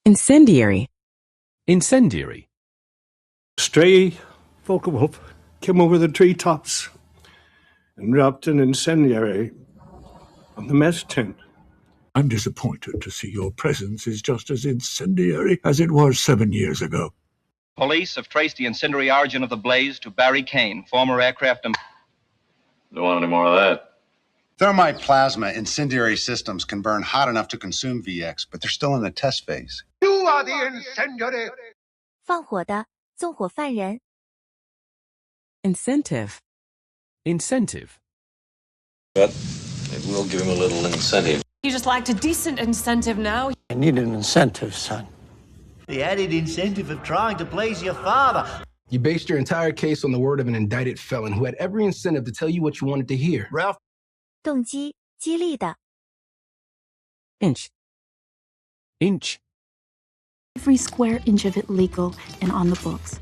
Incendiary. Incendiary. Stray Volker came over the treetops and dropped an incendiary on the mess tent. I'm disappointed to see your presence is just as incendiary as it was 7 years ago. Police have traced the incendiary origin of the blaze to Barry Kane, former aircraft. Don't want any more of that. Thermite plasma incendiary systems can burn hot enough to consume VX, but they're still in the test phase. You are the incendiary. 放火的，纵火犯人。Incentive. Incentive. But maybe we'll give him a little incentive. You just liked a decent incentive now. I need an incentive, son. The added incentive of trying to please your father. You based your entire case on the word of an indicted felon who had every incentive to tell you what you wanted to hear. Ralph. 动机，激励的。Inch. Inch. Every square inch of it legal and on the books.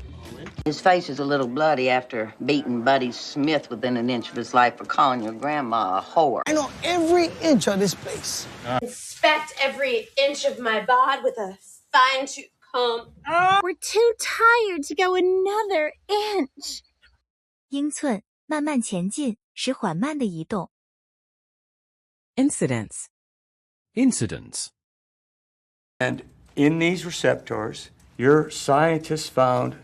His face is a little bloody after beating Buddy Smith within an inch of his life for calling your grandma a whore. I know every inch of this place. Inspect every inch of my bod with a fine-tooth comb. We're too tired to go another inch. 英寸，慢慢前进，使缓慢的移动。Incidents. Incidents. And in these receptors, your scientists found,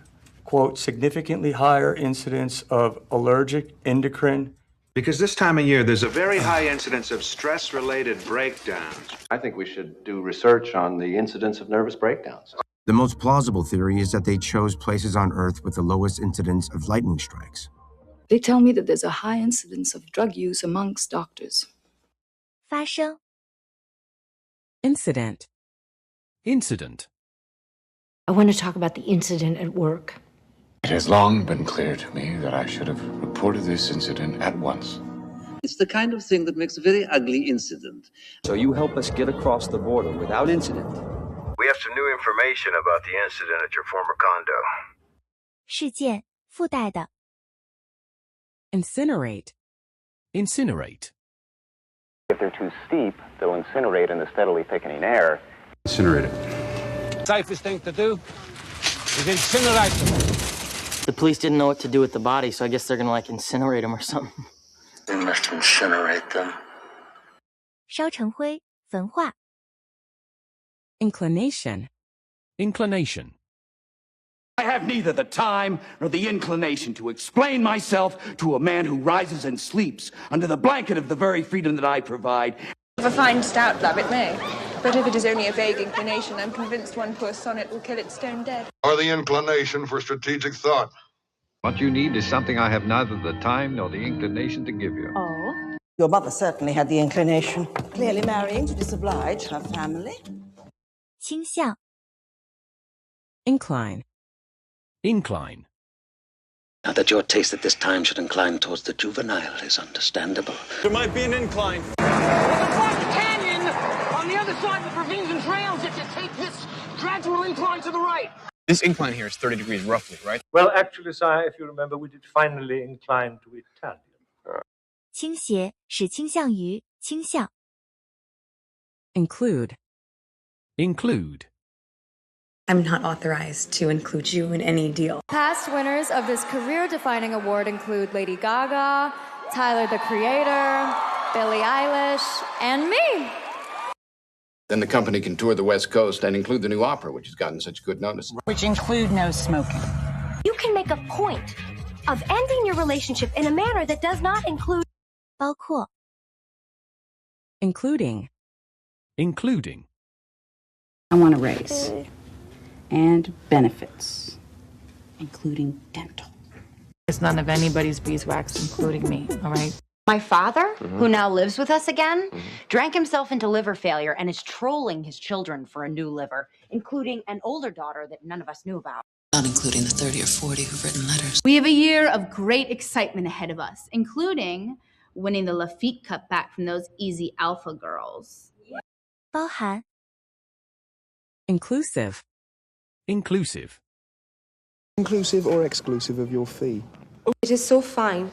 quote, significantly higher incidence of allergic endocrine. Because this time of year, there's a very high incidence of stress-related breakdowns. I think we should do research on the incidence of nervous breakdowns. The most plausible theory is that they chose places on Earth with the lowest incidence of lightning strikes. They tell me that there's a high incidence of drug use amongst doctors. 发生。Incident. Incident. I want to talk about the incident at work. It has long been clear to me that I should have reported this incident at once. It's the kind of thing that makes a very ugly incident. So you help us get across the border without incident. We have some new information about the incident at your former condo. 事件，附带的。Incinerate. Incinerate. If they're too steep, they'll incinerate in the steadily thickening air. Incinerate it. Safest thing to do is incinerate them. The police didn't know what to do with the body, so I guess they're gonna like incinerate them or something. They must incinerate them. 烧成灰，焚化。Inclination. Inclination. I have neither the time nor the inclination to explain myself to a man who rises and sleeps under the blanket of the very freedom that I provide. If I find stout love, it may. But if it is only a vague inclination, I'm convinced one poor sonnet will kill it stone dead. Or the inclination for strategic thought. What you need is something I have neither the time nor the inclination to give you. Oh? Your mother certainly had the inclination. Clearly marrying to disoblige her family. 倾向。Incline. Incline. Now that your taste at this time should incline towards the juvenile is understandable. There might be an incline. Across the canyon, on the other side of the ravines and trails, if you take this gradual incline to the right. This incline here is 30 degrees roughly, right? Well, actually, sire, if you remember, we did finally incline to Italian. 倾斜，使倾向于，倾向。Include. Include. I'm not authorized to include you in any deal. Past winners of this career-defining award include Lady Gaga, Tyler, the Creator, Billie Eilish, and me. Then the company can tour the West Coast and include the new opera, which has gotten such good notice. Which include no smoking. You can make a point of ending your relationship in a manner that does not include 包括。Including. Including. I want a raise. And benefits, including dental. It's none of anybody's beeswax, including me, all right? My father, who now lives with us again, drank himself into liver failure and is trolling his children for a new liver, including an older daughter that none of us knew about. Not including the 30 or 40 who've written letters. We have a year of great excitement ahead of us, including winning the Lafitte Cup back from those easy alpha girls. 包含。Inclusive. Inclusive. Inclusive or exclusive of your fee? It is so fine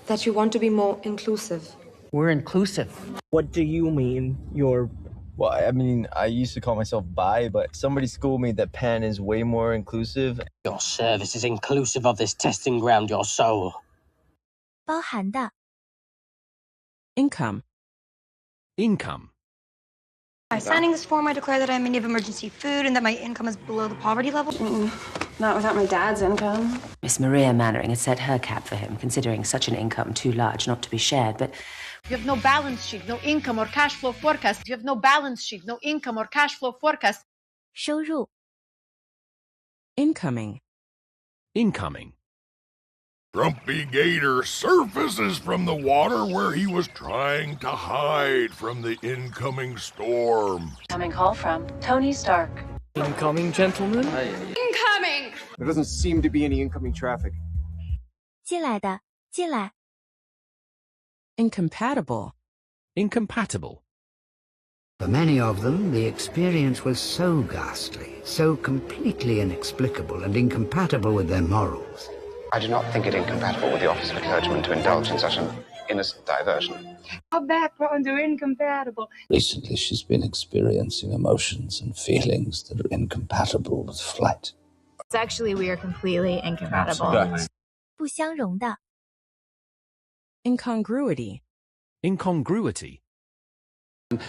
that you want to be more inclusive. We're inclusive. What do you mean you're Well, I mean, I used to call myself bi, but somebody schooled me that pan is way more inclusive. Your service is inclusive of this testing ground, your soul. 包含的 Income. Income. By signing this form, I declare that I'm in need of emergency food and that my income is below the poverty level. Not without my dad's income. Miss Maria Mannering had set her cap for him, considering such an income too large not to be shared, but... You have no balance sheet, no income or cash flow forecast. You have no balance sheet, no income or cash flow forecast. 收入 Incoming. Incoming. Grumpy Gator surfaces from the water where he was trying to hide from the incoming storm. Incoming call from Tony Stark. Incoming, gentlemen. Incoming! There doesn't seem to be any incoming traffic. 进来的进来 Incompatible. Incompatible. For many of them, the experience was so ghastly, so completely inexplicable and incompatible with their morals. I do not think it incompatible with the office of a clergyman to indulge in such an innocent diversion. Our backgrounds are incompatible. Recently, she's been experiencing emotions and feelings that are incompatible with flight. Sexually, we are completely incompatible. Absolutely. 不相容的 Incongruity. Incongruity.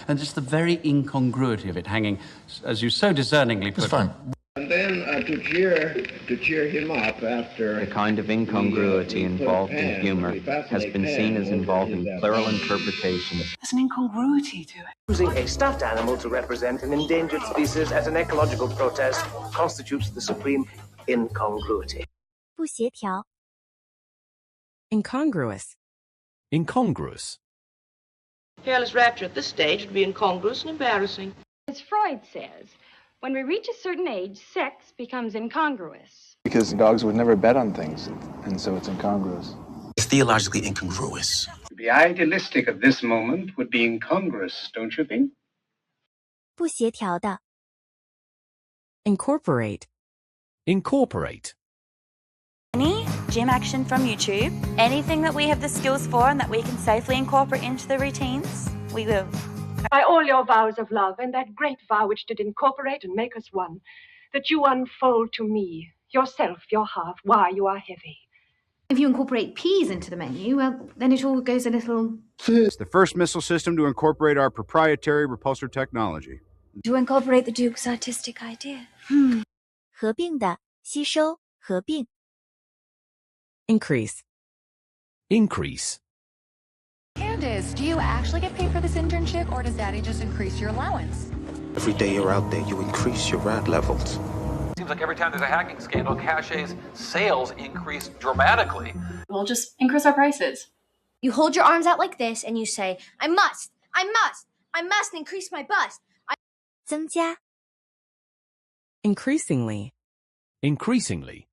And just the very incongruity of it hanging, as you so discerningly put it. And then to cheer him up after... The kind of incongruity involved in humor has been seen as involving plural interpretation. There's an incongruity to it. Using a stuffed animal to represent an endangered species as an ecological protest constitutes the supreme incongruity. 不协调 Incongruous. Incongruous. Careless rapture at this stage would be incongruous and embarrassing. As Freud says, when we reach a certain age, sex becomes incongruous. Because dogs would never bet on things, and so it's incongruous. It's theologically incongruous. To be idealistic at this moment would be incongruous, don't you think? 不协调的 Incorporate. Incorporate. Any gym action from YouTube, anything that we have the skills for and that we can safely incorporate into the routines, we will. By all your vows of love and that great vow which did incorporate and make us one, that you unfold to me, yourself, your heart, why you are heavy. If you incorporate peas into the menu, well, then it all goes a little... It's the first missile system to incorporate our proprietary repulsor technology. To incorporate the Duke's artistic idea. 合并的吸收合并 Increase. Increase. Candace, do you actually get paid for this internship, or does Daddy just increase your allowance? Every day you're out there, you increase your rad levels. Seems like every time there's a hacking scandal, Cache's sales increase dramatically. We'll just increase our prices. You hold your arms out like this and you say, I must increase my bust. 增加 Increasingly. Increasingly.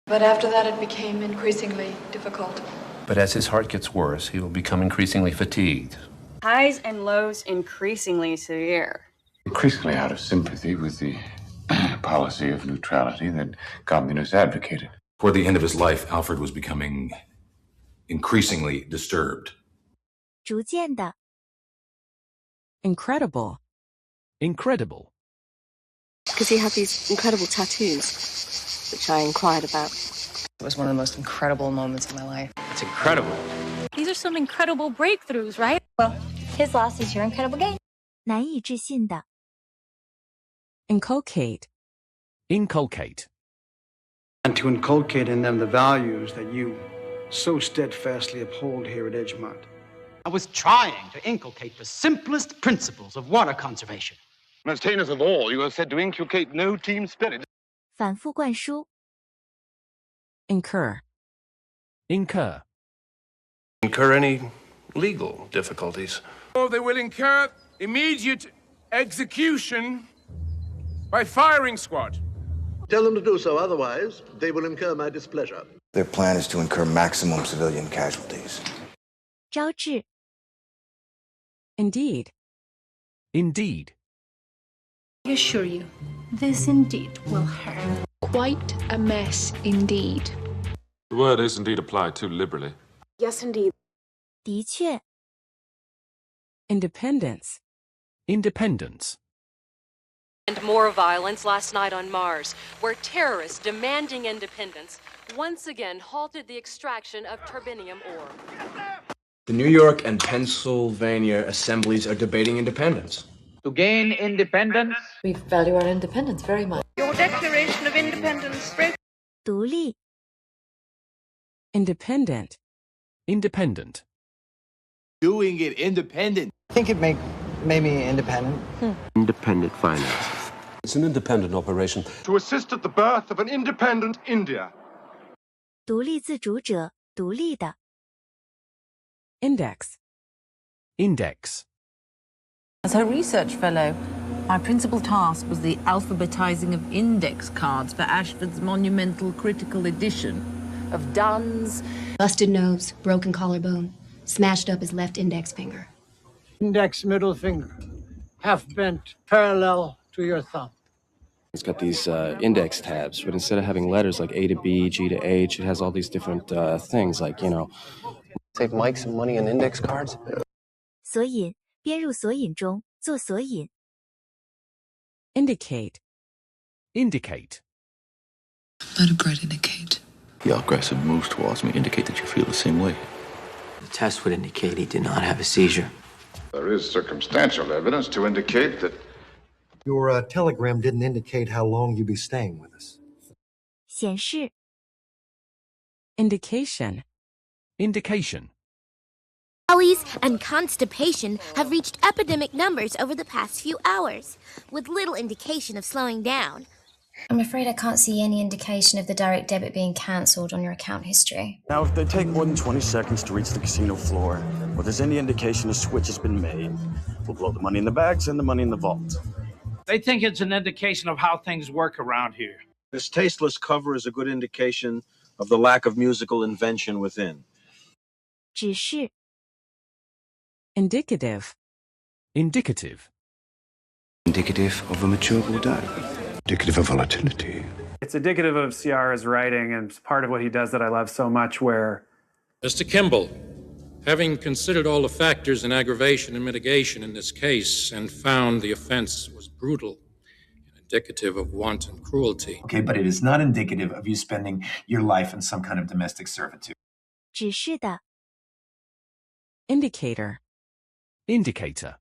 But after that, it became increasingly difficult. But as his heart gets worse, he will become increasingly fatigued. Highs and lows increasingly severe. Increasingly out of sympathy with the policy of neutrality that communists advocated. Toward the end of his life, Alfred was becoming increasingly disturbed. 逐渐的 Incredible. Incredible. Because he had these incredible tattoos, which I inquired about. It was one of the most incredible moments of my life. It's incredible. These are some incredible breakthroughs, right? Well, his loss is your incredible gain. 难以置信的 Inculcate. Inculcate. And to inculcate in them the values that you so steadfastly uphold here at Edgemont. I was trying to inculcate the simplest principles of water conservation. Most heinous of all, you are said to inculcate no team spirit. 反复灌输 Incur. Incur. Incur any legal difficulties. Or they will incur immediate execution by firing squad. Tell them to do so, otherwise they will incur my displeasure. Their plan is to incur maximum civilian casualties. 招致 Indeed. Indeed. I assure you, this indeed will hurt. Quite a mess indeed. The word is indeed applied too liberally. Yes, indeed. 的确 Independence. Independence. And more violence last night on Mars, where terrorists demanding independence once again halted the extraction of turbinium ore. The New York and Pennsylvania assemblies are debating independence. To gain independence, we value our independence very much. Your Declaration of Independence. 独立 Independent. Independent. Doing it independent. I think it made me independent. Independent finance. It's an independent operation. To assist at the birth of an independent India. 独立自主者，独立的 Index. Index. As her research fellow, my principal task was the alphabetizing of index cards for Ashford's monumental critical edition of Donne's busted nose, broken collarbone, smashed up his left index finger. Index middle finger, half bent, parallel to your thumb. It's got these index tabs, but instead of having letters like A to B, G to H, it has all these different things like, save Mike some money on index cards. 索引编入索引中，做索引 Indicate. Indicate. Let a bread indicate. The aggressive moves towards me indicate that you feel the same way. The test would indicate he did not have a seizure. There is circumstantial evidence to indicate that your telegram didn't indicate how long you'd be staying with us. 显示 Indication. Indication. Bellies and constipation have reached epidemic numbers over the past few hours, with little indication of slowing down. I'm afraid I can't see any indication of the direct debit being cancelled on your account history. Now, if they take more than 20 seconds to reach the casino floor, or there's any indication a switch has been made, we'll blow the money in the bags and the money in the vault. They think it's an indication of how things work around here. This tasteless cover is a good indication of the lack of musical invention within. 指示 Indicative. Indicative. Indicative of a mature Bordeaux. Indicative of volatility. It's indicative of Ciara's writing, and it's part of what he does that I love so much, where... Mr. Kimball, having considered all the factors in aggravation and mitigation in this case and found the offense was brutal and indicative of wanton cruelty. Okay, but it is not indicative of you spending your life in some kind of domestic servitude. 指示的 Indicator. Indicator.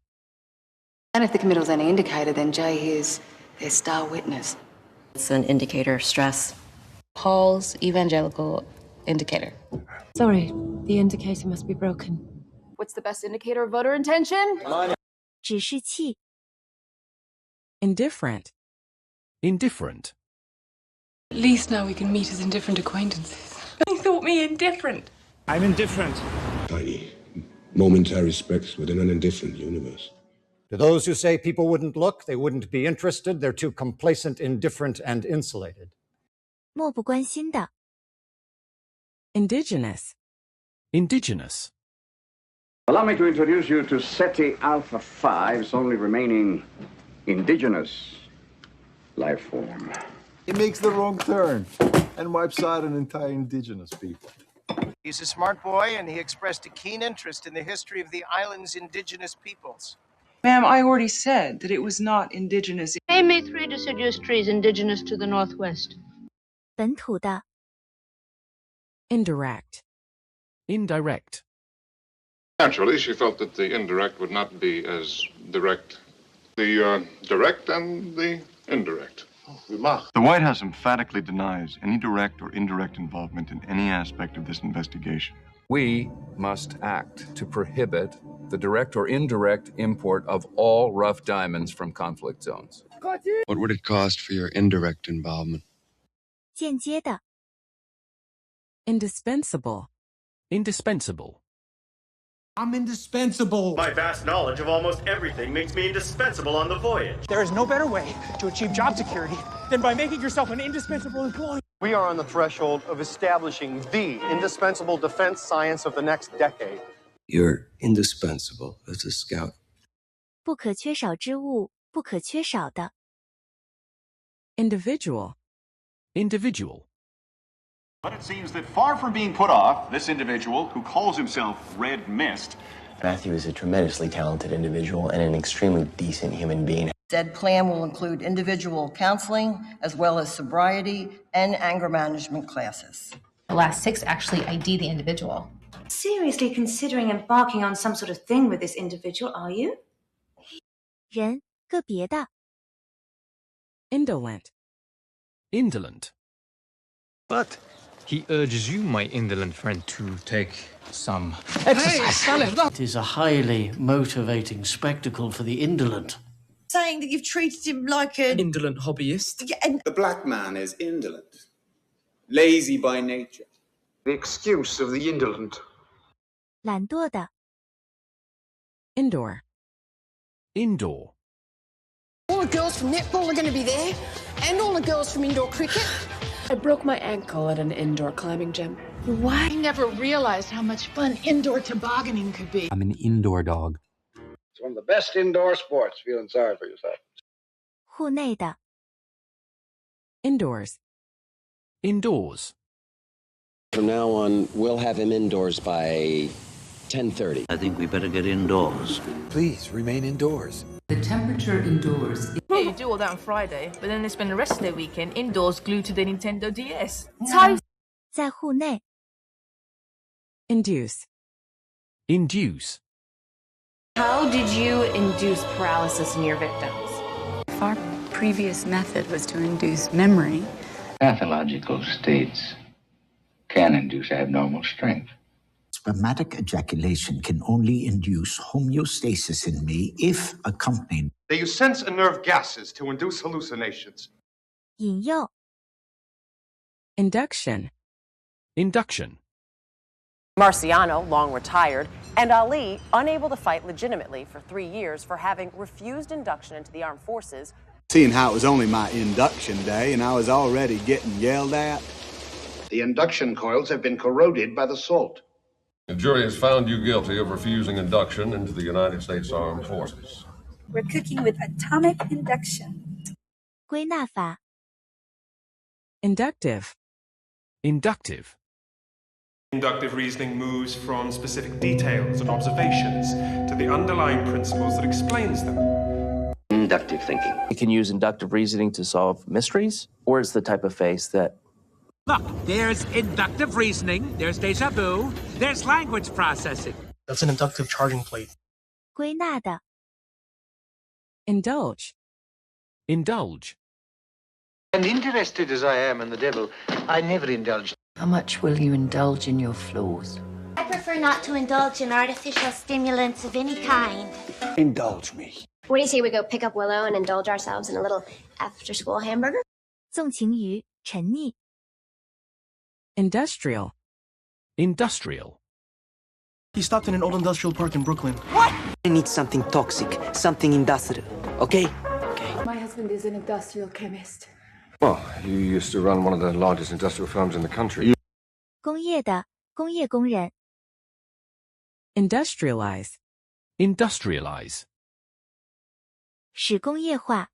And if the committal's any indicator, then Jay here's their star witness. It's an indicator of stress. Paul's evangelical indicator. Sorry, the indicator must be broken. What's the best indicator of voter intention? 指示器 Indifferent. Indifferent. At least now we can meet as indifferent acquaintances. He thought me indifferent. I'm indifferent. tiny, momentary specks within an indifferent universe. To those who say people wouldn't look, they wouldn't be interested, they're too complacent, indifferent, and insulated. 漠不关心的 Indigenous. Indigenous. Allow me to introduce you to SETI Alpha 5's only remaining indigenous life form. He makes the wrong turn and wipes out an entire indigenous people. He's a smart boy, and he expressed a keen interest in the history of the island's indigenous peoples. Ma'am, I already said that it was not indigenous. Name me 3 deciduous trees indigenous to the Northwest. 本土的 Indirect. Indirect. Naturally, she felt that the indirect would not be as direct. The direct and the indirect. The White House emphatically denies any direct or indirect involvement in any aspect of this investigation. We must act to prohibit the direct or indirect import of all rough diamonds from conflict zones. What would it cost for your indirect involvement? 间接的 Indispensable. Indispensable. I'm indispensable. My vast knowledge of almost everything makes me indispensable on the voyage. There is no better way to achieve job security than by making yourself an indispensable employee. We are on the threshold of establishing the indispensable defense science of the next decade. You're indispensable as a scout. 不可缺少之物，不可缺少的 Individual. Individual. But it seems that far from being put off, this individual, who calls himself Red Mist, Matthew is a tremendously talented individual and an extremely decent human being. Said plan will include individual counseling, as well as sobriety and anger management classes. The last 6 actually ID the individual. Seriously considering embarking on some sort of thing with this individual, are you? 人，个别的。 Indolent. Indolent. But he urges you, my indolent friend, to take some exercise. It is a highly motivating spectacle for the indolent. Saying that you've treated him like an Indolent hobbyist. Yeah, and The black man is indolent, lazy by nature. The excuse of the indolent. 懒惰的。 Indoor. Indoor. All the girls from netball are going to be there, and all the girls from indoor cricket. I broke my ankle at an indoor climbing gym. Why? I never realized how much fun indoor tobogganing could be. I'm an indoor dog. It's one of the best indoor sports. Feeling sorry for yourself. 户内的。 Indoors. Indoors. From now on, we'll have him indoors by 10:30. I think we better get indoors. Please remain indoors. The temperature indoors. Yeah, you do all that on Friday, but then they spend the rest of their weekend indoors glued to their Nintendo DS. 在户内。 Induce. Induce. How did you induce paralysis in your victims? If our previous method was to induce memory, Pathological states can induce abnormal strength. spermatic ejaculation can only induce homeostasis in me if accompanied. They use sense and nerve gases to induce hallucinations. 引诱。 Induction. Induction. Marciano, long retired, and Ali, unable to fight legitimately for 3 years for having refused induction into the armed forces. Seeing how it was only my induction day and I was already getting yelled at. The induction coils have been corroded by the salt. The jury has found you guilty of refusing induction into the United States Armed Forces. we're cooking with atomic induction. 归纳法。 Inductive. Inductive. Inductive reasoning moves from specific details and observations to the underlying principles that explains them. Inductive thinking. You can use inductive reasoning to solve mysteries, or it's the type of face that... Look, there's inductive reasoning, there's deja vu, there's language processing. That's an inductive charging plate. 归纳的。 Indulge. Indulge. And interested as I am in the devil, I never indulge. How much will you indulge in your flaws? I prefer not to indulge in artificial stimulants of any kind. Indulge me. What do you say we go pick up Willow and indulge ourselves in a little after-school hamburger? 纵情于沉溺。 Industrial. Industrial. He stopped in an old industrial park in Brooklyn. What? I need something toxic, something industrial, okay? My husband is an industrial chemist. Well, you used to run one of the largest industrial firms in the country. 工业的，工业工人。 Industrialize. Industrialize. 使工业化。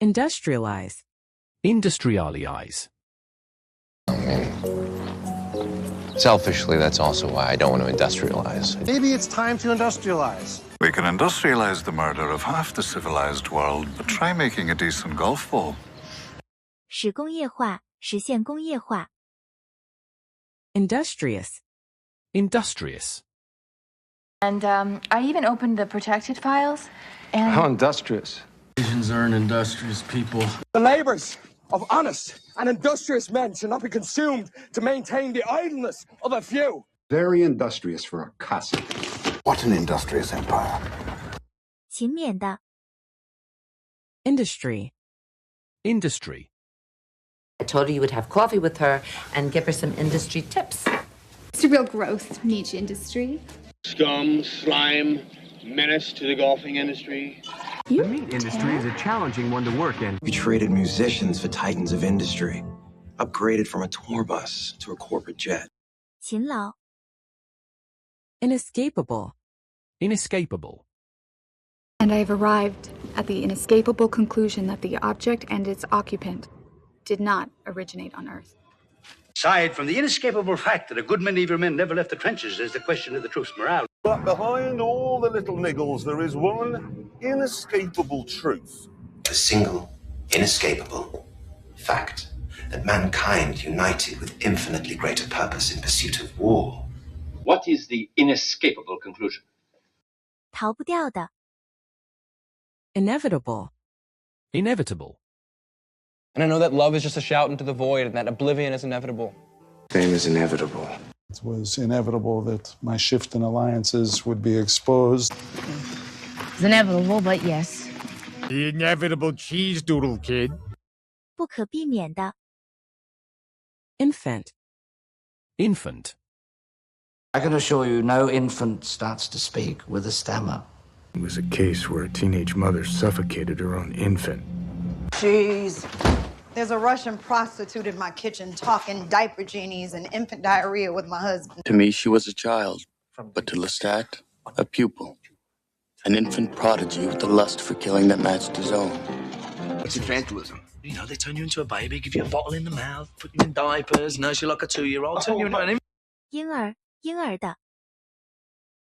Industrialize. Industrialize. Selfishly, that's also why I don't want to industrialize. Maybe it's time to industrialize. We can industrialize the murder of half the civilized world, but try making a decent golf ball. 使工业化，实现工业化。 Industrious. Industrious. And I even opened the protected files. And How industrious. Asians are an industrious people. The labors of honest and industrious men should not be consumed to maintain the idleness of a few. Very industrious for a cuss. What an industrious empire. 勤勉的。 Industry. Industry. I told her you would have coffee with her and give her some industry tips. it's a real growth niche industry. Scum, slime, menace to the golfing industry. The meat industry is a challenging one to work in. We traded musicians for titans of industry, upgraded from a tour bus to a corporate jet. 勤劳。 Inescapable. Inescapable. And I have arrived at the inescapable conclusion that the object and its occupant did not originate on Earth. Aside from the inescapable fact that a good many of your men never left the trenches, there's the question of the truth's morale. But behind all the little niggles, there is one inescapable truth. A single, inescapable fact that mankind united with infinitely greater purpose in pursuit of war. What is the inescapable conclusion? 逃不掉的 Inevitable. Inevitable. And I know that love is just a shout into the void and that oblivion is inevitable. Fame is inevitable. It was inevitable that my shift in alliances would be exposed. It's inevitable, but yes. The inevitable cheese doodle kid. 不可避免的 Infant. Infant. I can assure you no infant starts to speak with a stammer. It was a case where a teenage mother suffocated her own infant. Jeez. There's a Russian prostitute in my kitchen talking diaper genies and infant diarrhea with my husband. To me, she was a child, but to Lestat, a pupil. An infant prodigy with the lust for killing that matched his own. What's infantilism? You know, they turn you into a baby, give you a bottle in the mouth, put you in diapers, nurse you like a 2-year-old, turn you into an infant. 婴儿的